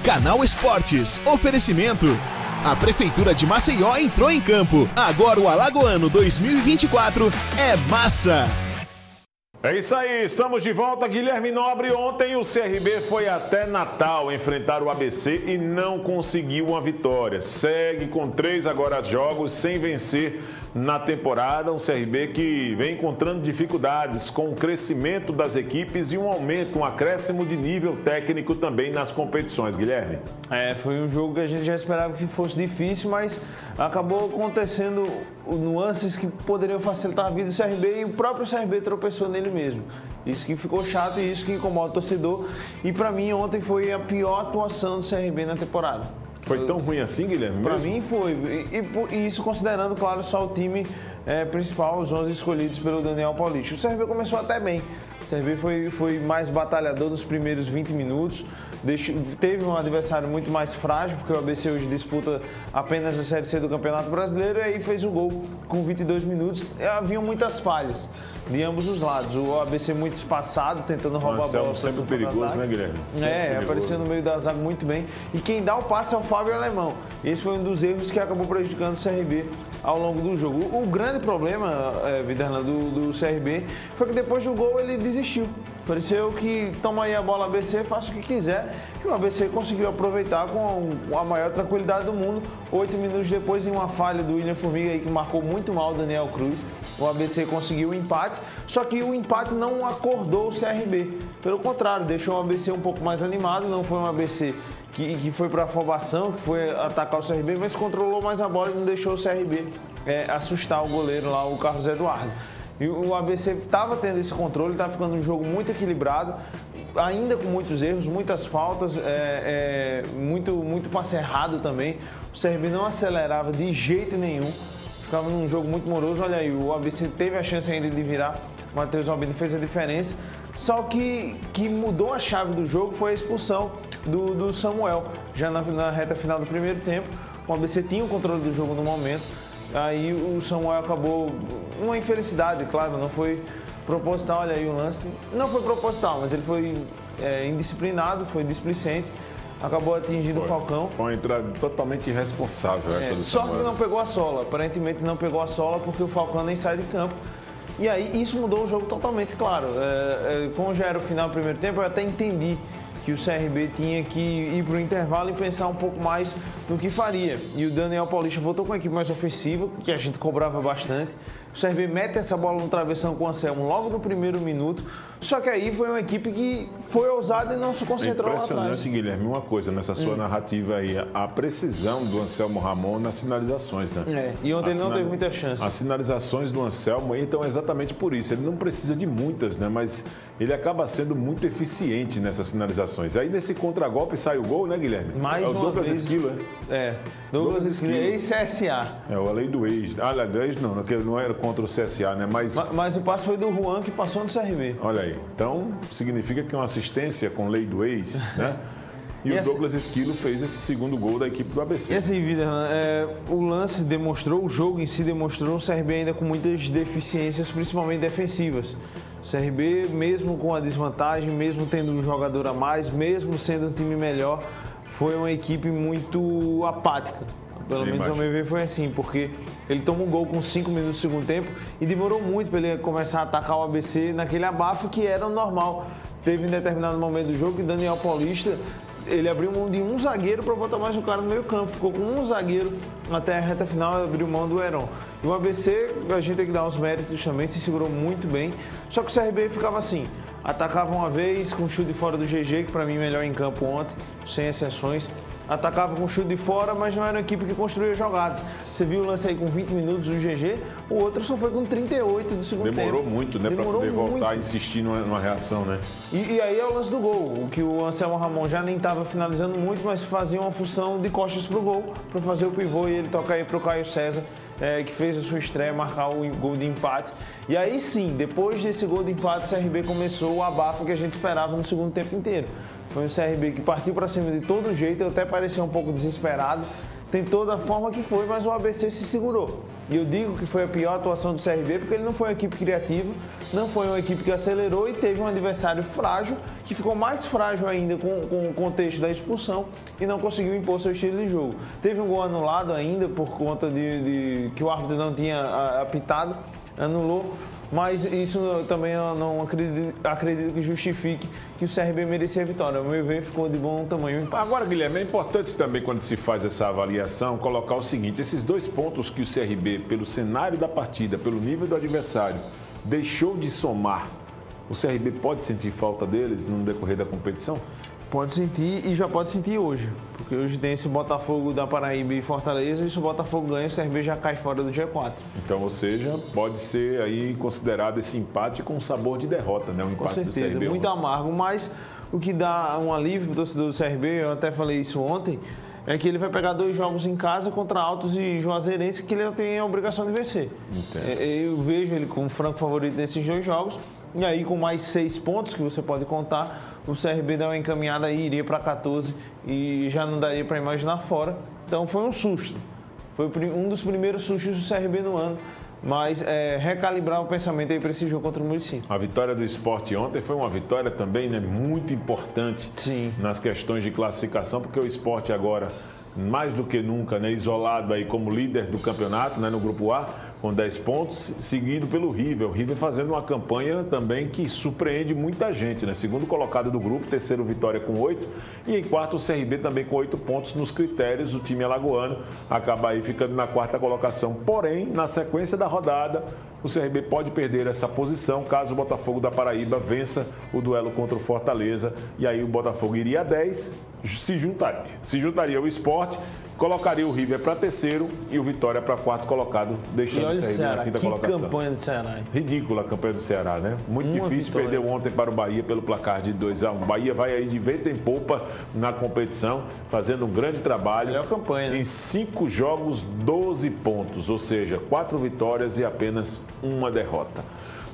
Canal Esportes, oferecimento. A Prefeitura de Maceió entrou em campo. Agora o Alagoano 2024 é massa. É isso aí, estamos de volta. Guilherme Nobre, ontem o CRB foi até Natal enfrentar o ABC e não conseguiu uma vitória. Segue com 3 agora jogos sem vencer na temporada. Um CRB que vem encontrando dificuldades com o crescimento das equipes e um aumento, um acréscimo de nível técnico também nas competições. Guilherme? Foi um jogo que a gente já esperava que fosse difícil, mas acabou acontecendo nuances que poderiam facilitar a vida do CRB e o próprio CRB tropeçou nele mesmo. Isso que ficou chato e isso que incomoda o torcedor. E pra mim ontem foi a pior atuação do CRB na temporada. Foi tão ruim assim, Guilherme? Pra mim foi. E isso considerando, claro, só o time principal, os 11 escolhidos pelo Daniel Paulista. O CRB começou até bem. O CRB foi mais batalhador nos primeiros 20 minutos. Teve um adversário muito mais frágil, porque o ABC hoje disputa apenas a Série C do Campeonato Brasileiro, e aí fez o gol com 22 minutos. Haviam muitas falhas de ambos os lados. O ABC muito espaçado, tentando roubar a bola. Sempre perigoso, né, Guilherme? Apareceu no meio da zaga muito bem. E quem dá o passe é o Fábio Alemão. Esse foi um dos erros que acabou prejudicando o CRB ao longo do jogo. O grande problema, Viderlan, do CRB foi que depois do gol ele desistiu. Pareceu que toma aí a bola ABC, faça o que quiser. E o ABC conseguiu aproveitar com a maior tranquilidade do mundo. 8 minutos depois, em uma falha do William Formiga, aí, que marcou muito mal o Daniel Cruz, o ABC conseguiu o empate. Só que o empate não acordou o CRB. Pelo contrário, deixou o ABC um pouco mais animado. Não foi um ABC que foi para afobação, que foi atacar o CRB, mas controlou mais a bola e não deixou o CRB assustar o goleiro lá, o Carlos Eduardo. E o ABC estava tendo esse controle, estava ficando um jogo muito equilibrado, ainda com muitos erros, muitas faltas, muito passe errado também. O CRB não acelerava de jeito nenhum, ficava num jogo muito moroso. Olha aí, o ABC teve a chance ainda de virar, o Matheus Albino fez a diferença. Só que mudou a chave do jogo foi a expulsão do Samuel, já na reta final do primeiro tempo. O ABC tinha o controle do jogo no momento. Aí o Samuel acabou, uma infelicidade, claro, não foi proposital. Olha aí o lance, não foi proposital, mas ele foi indisciplinado, foi displicente, acabou atingindo o Falcão. Foi uma entrada totalmente irresponsável essa do Samuel. Só que não pegou a sola, aparentemente não pegou a sola porque o Falcão nem sai de campo. E aí isso mudou o jogo totalmente, claro. Como já era o final do primeiro tempo, eu até entendi que o CRB tinha que ir para o intervalo e pensar um pouco mais no que faria. E o Daniel Paulista voltou com uma equipe mais ofensiva, que a gente cobrava bastante. O CRB mete essa bola no travessão com o Anselmo logo no primeiro minuto. Só que aí foi uma equipe que foi ousada e não se concentrou lá atrás. Impressionante, Guilherme, uma coisa nessa sua narrativa aí, a precisão do Anselmo Ramon nas finalizações, né? E ontem ele não teve muita chance. As finalizações do Anselmo, então, é exatamente por isso. Ele não precisa de muitas, né? Mas ele acaba sendo muito eficiente nessas finalizações. Aí nesse contragolpe sai o gol, né, Guilherme? Mais o Douglas Esquilo, né? Douglas Esquilo, ex-CSA. A lei do ex. Aliás, não, porque ele não era contra o CSA, né? Mas o passe foi do Juan, que passou no CRB. Olha aí. Então, significa que uma assistência com lei do ex, né? E o Douglas Esquilo fez esse segundo gol da equipe do ABC. E assim, Viderlan, o lance demonstrou, o jogo em si demonstrou o CRB ainda com muitas deficiências, principalmente defensivas. O CRB, mesmo com a desvantagem, mesmo tendo um jogador a mais, mesmo sendo um time melhor, foi uma equipe muito apática. Pelo menos ao meu ver foi assim, porque ele toma um gol com 5 minutos do segundo tempo e demorou muito para ele começar a atacar o ABC naquele abafo que era o normal. Teve em determinado momento do jogo que Daniel Paulista, ele abriu mão de um zagueiro para botar mais um cara no meio campo. Ficou com um zagueiro até a reta final, abriu mão do Heron. E o ABC, a gente tem que dar os méritos também, se segurou muito bem. Só que o CRB ficava assim, atacava uma vez com chute fora do GG, que para mim melhor em campo ontem, sem exceções. Atacava com chute de fora, mas não era uma equipe que construía jogadas. Você viu o lance aí com 20 minutos do GG, o outro só foi com 38 do segundo tempo. Demorou muito, né, para poder voltar a insistir numa reação, né? E aí é o lance do gol, o que o Anselmo Ramon já nem estava finalizando muito, mas fazia uma função de costas pro gol, para fazer o pivô e ele toca aí pro Caio César, que fez a sua estreia, marcar o gol de empate. E aí sim, depois desse gol de empate, o CRB começou o abafo que a gente esperava no segundo tempo inteiro. Foi um CRB que partiu para cima de todo jeito, até parecia um pouco desesperado, tentou da forma que foi, mas o ABC se segurou. E eu digo que foi a pior atuação do CRB porque ele não foi uma equipe criativa, não foi uma equipe que acelerou e teve um adversário frágil, que ficou mais frágil ainda com o contexto da expulsão e não conseguiu impor seu estilo de jogo. Teve um gol anulado ainda por conta de que o árbitro não tinha apitado, anulou. Mas isso também eu não acredito que justifique que o CRB merecia a vitória. O meu ver ficou de bom tamanho. Agora, Guilherme, é importante também, quando se faz essa avaliação, colocar o seguinte: esses 2 pontos que o CRB, pelo cenário da partida, pelo nível do adversário, deixou de somar, o CRB pode sentir falta deles no decorrer da competição? Pode sentir e já pode sentir hoje, porque hoje tem esse Botafogo da Paraíba e Fortaleza, e se o Botafogo ganha, o CRB já cai fora do G4. Então, ou seja, pode ser aí considerado esse empate com sabor de derrota, né? O empate com certeza, do CRB. Muito amargo, mas o que dá um alívio para o torcedor do CRB, eu até falei isso ontem, é que ele vai pegar 2 jogos em casa contra Altos e Juazeirense, que ele tem a obrigação de vencer. Eu vejo ele como franco favorito nesses 2 jogos, e aí com mais 6 pontos que você pode contar, o CRB dá uma encaminhada aí, iria para 14 e já não daria para imaginar fora. Então foi um susto. Foi um dos primeiros sustos do CRB no ano. Mas recalibrar o pensamento aí para esse jogo contra o Muricy. A vitória do Sport ontem foi uma vitória também, né, muito importante. Sim. Nas questões de classificação, porque o Sport agora, mais do que nunca, né, isolado aí como líder do campeonato, né, no Grupo A, com 10 pontos, seguido pelo River. O River fazendo uma campanha também que surpreende muita gente, né? Segundo colocado do grupo, terceiro vitória com 8 e em quarto o CRB também com 8 pontos nos critérios. O time alagoano acaba aí ficando na 4ª colocação. Porém, na sequência da rodada, o CRB pode perder essa posição caso o Botafogo da Paraíba vença o duelo contra o Fortaleza. E aí o Botafogo iria a 10, se juntaria o Sport, colocaria o River para terceiro e o Vitória para 4º colocado, deixando o CRB na 5ª colocação. Que campanha do Ceará. Ridícula a campanha do Ceará, né? Muito difícil, vitória. Perdeu ontem para o Bahia pelo placar de 2-1. O Bahia vai aí de vento em popa na competição, fazendo um grande trabalho. Melhor campanha, né? Em 5 jogos, 12 pontos, ou seja, 4 vitórias e apenas 1 derrota.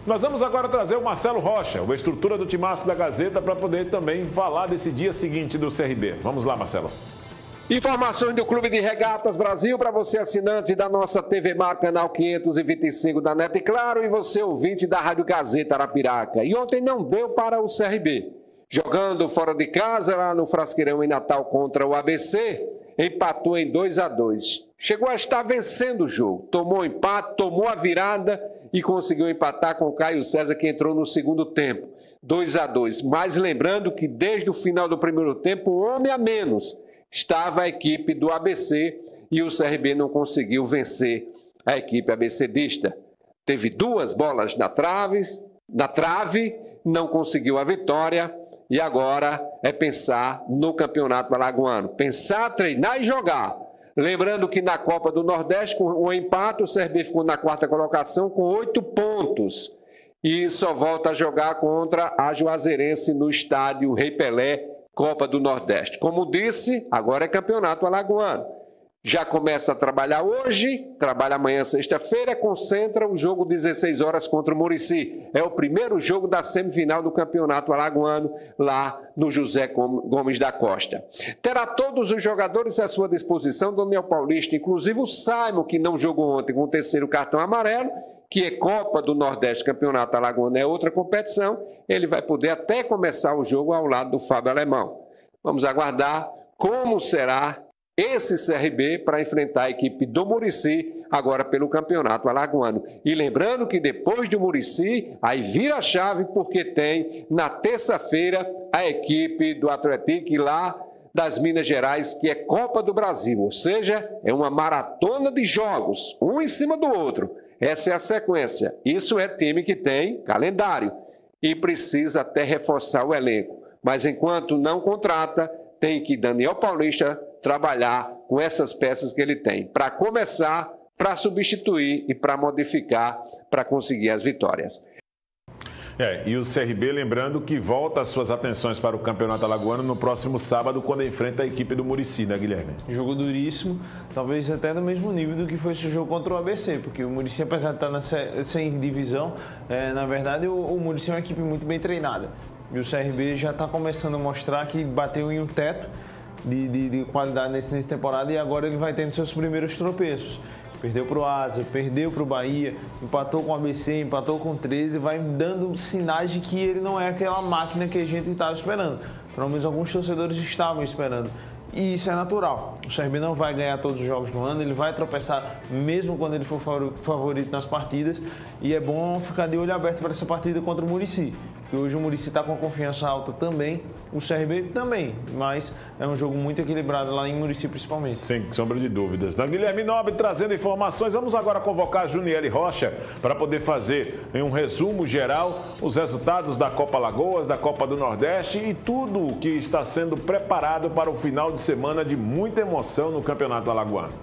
Nós vamos agora trazer o Marcelo Rocha, o estrutura do Timaço da Gazeta, para poder também falar desse dia seguinte do CRB. Vamos lá, Marcelo. Informações do Clube de Regatas Brasil para você, assinante da nossa TV Mar, canal 525 da NET, e claro, e você, ouvinte da Rádio Gazeta Arapiraca. E ontem não deu para o CRB. Jogando fora de casa, lá no Frasqueirão em Natal contra o ABC, empatou em 2-2. Chegou a estar vencendo o jogo, tomou o empate, tomou a virada e conseguiu empatar com o Caio César, que entrou no segundo tempo, 2-2. Mas lembrando que desde o final do primeiro tempo, um homem a menos estava a equipe do ABC e o CRB não conseguiu vencer a equipe abcdista. Teve 2 bolas na trave, não conseguiu a vitória e agora é pensar no Campeonato Alagoano. Pensar, treinar e jogar. Lembrando que na Copa do Nordeste, com o empate, o CRB ficou na 4ª colocação com 8 pontos. E só volta a jogar contra a Juazeirense no estádio Rei Pelé, Copa do Nordeste. Como disse, agora é Campeonato Alagoano. Já começa a trabalhar hoje, trabalha amanhã, sexta-feira, concentra o jogo 16 horas contra o Muricy. É o primeiro jogo da semifinal do Campeonato Alagoano, lá no José Gomes da Costa. Terá todos os jogadores à sua disposição, Daniel Paulista, inclusive o Simon, que não jogou ontem com o 3º cartão amarelo, que é Copa do Nordeste, Campeonato Alagoano é outra competição, ele vai poder até começar o jogo ao lado do Fábio Alemão. Vamos aguardar como será esse CRB para enfrentar a equipe do Muricy agora pelo Campeonato Alagoano. E lembrando que depois do Muricy, aí vira a chave porque tem na terça-feira a equipe do Atlético lá das Minas Gerais, que é Copa do Brasil, ou seja, é uma maratona de jogos, um em cima do outro. Essa é a sequência. Isso é time que tem calendário e precisa até reforçar o elenco. Mas enquanto não contrata, tem que Daniel Paulista trabalhar com essas peças que ele tem, para começar, para substituir e para modificar, para conseguir as vitórias. E o CRB, lembrando que volta as suas atenções para o Campeonato Alagoano no próximo sábado, quando enfrenta a equipe do Muricy, né, Guilherme? Jogo duríssimo, talvez até no mesmo nível do que foi esse jogo contra o ABC, porque o Muricy, apesar de estar sem divisão, na verdade o Muricy é uma equipe muito bem treinada. E o CRB já está começando a mostrar que bateu em um teto de qualidade nessa temporada e agora ele vai tendo seus primeiros tropeços. Perdeu para o Asa, perdeu para o Bahia, empatou com o ABC, empatou com o 13, vai dando sinais de que ele não é aquela máquina que a gente estava esperando. Pelo menos alguns torcedores estavam esperando. E isso é natural. O CRB não vai ganhar todos os jogos no ano, ele vai tropeçar mesmo quando ele for favorito nas partidas. E é bom ficar de olho aberto para essa partida contra o Muricy. Que hoje o Muricy está com a confiança alta também, o CRB também, mas é um jogo muito equilibrado lá em Muricy principalmente. Sem sombra de dúvidas. Da Guilherme Nobre trazendo informações, vamos agora convocar a Juniele Rocha para poder fazer em um resumo geral os resultados da Copa Alagoas, da Copa do Nordeste e tudo o que está sendo preparado para o final de semana de muita emoção no Campeonato Alagoano.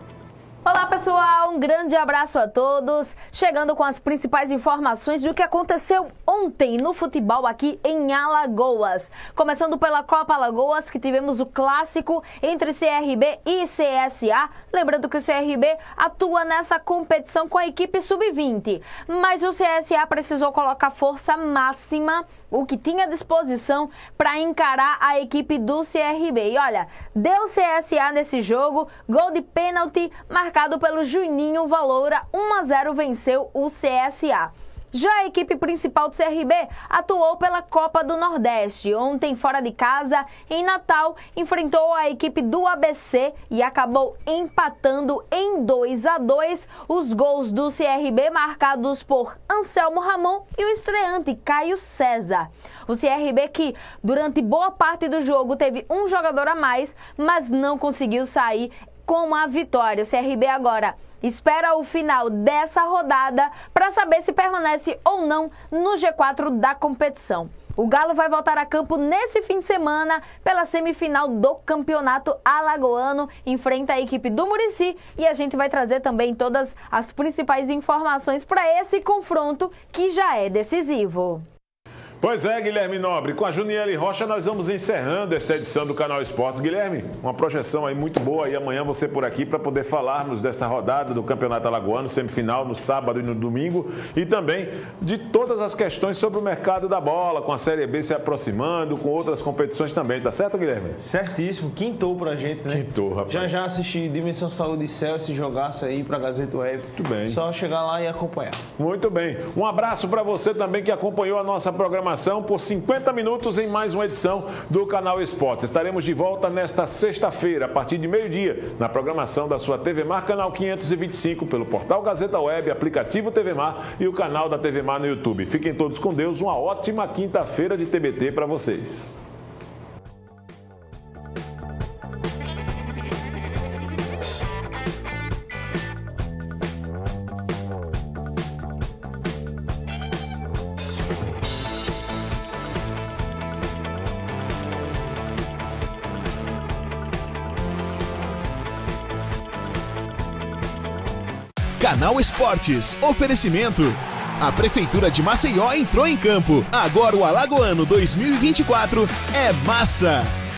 Olá pessoal, um grande abraço a todos, chegando com as principais informações do que aconteceu ontem no futebol aqui em Alagoas. Começando pela Copa Alagoas, que tivemos o clássico entre CRB e CSA, lembrando que o CRB atua nessa competição com a equipe sub-20, mas o CSA precisou colocar força máxima, o que tinha à disposição para encarar a equipe do CRB. E olha, deu CSA nesse jogo, gol de pênalti marcado pelo Juninho Valoura, 1-0 venceu o CSA. Já a equipe principal do CRB atuou pela Copa do Nordeste. Ontem, fora de casa, em Natal, enfrentou a equipe do ABC e acabou empatando em 2-2 os gols do CRB marcados por Anselmo Ramon e o estreante Caio César. O CRB que, durante boa parte do jogo, teve um jogador a mais, mas não conseguiu sair com a vitória. O CRB agora espera o final dessa rodada para saber se permanece ou não no G4 da competição. O Galo vai voltar a campo nesse fim de semana pela semifinal do Campeonato Alagoano, enfrenta a equipe do Muricy e a gente vai trazer também todas as principais informações para esse confronto que já é decisivo. Pois é, Guilherme Nobre, com a Juniele Rocha nós vamos encerrando esta edição do Canal Esportes. Guilherme, uma projeção aí muito boa e amanhã você por aqui para poder falarmos dessa rodada do Campeonato Alagoano, semifinal no sábado e no domingo e também de todas as questões sobre o mercado da bola, com a Série B se aproximando, com outras competições também, tá certo, Guilherme? Certíssimo, quintou pra gente, né? Quintou, rapaz. Já assisti Dimensão Saúde e Céu, esse jogaço aí pra Gazeta Web. Muito bem. Só chegar lá e acompanhar. Muito bem. Um abraço para você também que acompanhou a nossa programação por 50 minutos em mais uma edição do Canal Esportes. Estaremos de volta nesta sexta-feira, a partir de meio-dia, na programação da sua TV Mar, canal 525, pelo portal Gazeta Web, aplicativo TV Mar e o canal da TV Mar no YouTube. Fiquem todos com Deus, uma ótima quinta-feira de TBT para vocês. Canal Esportes, oferecimento. A Prefeitura de Maceió entrou em campo. Agora o Alagoano 2024 é massa!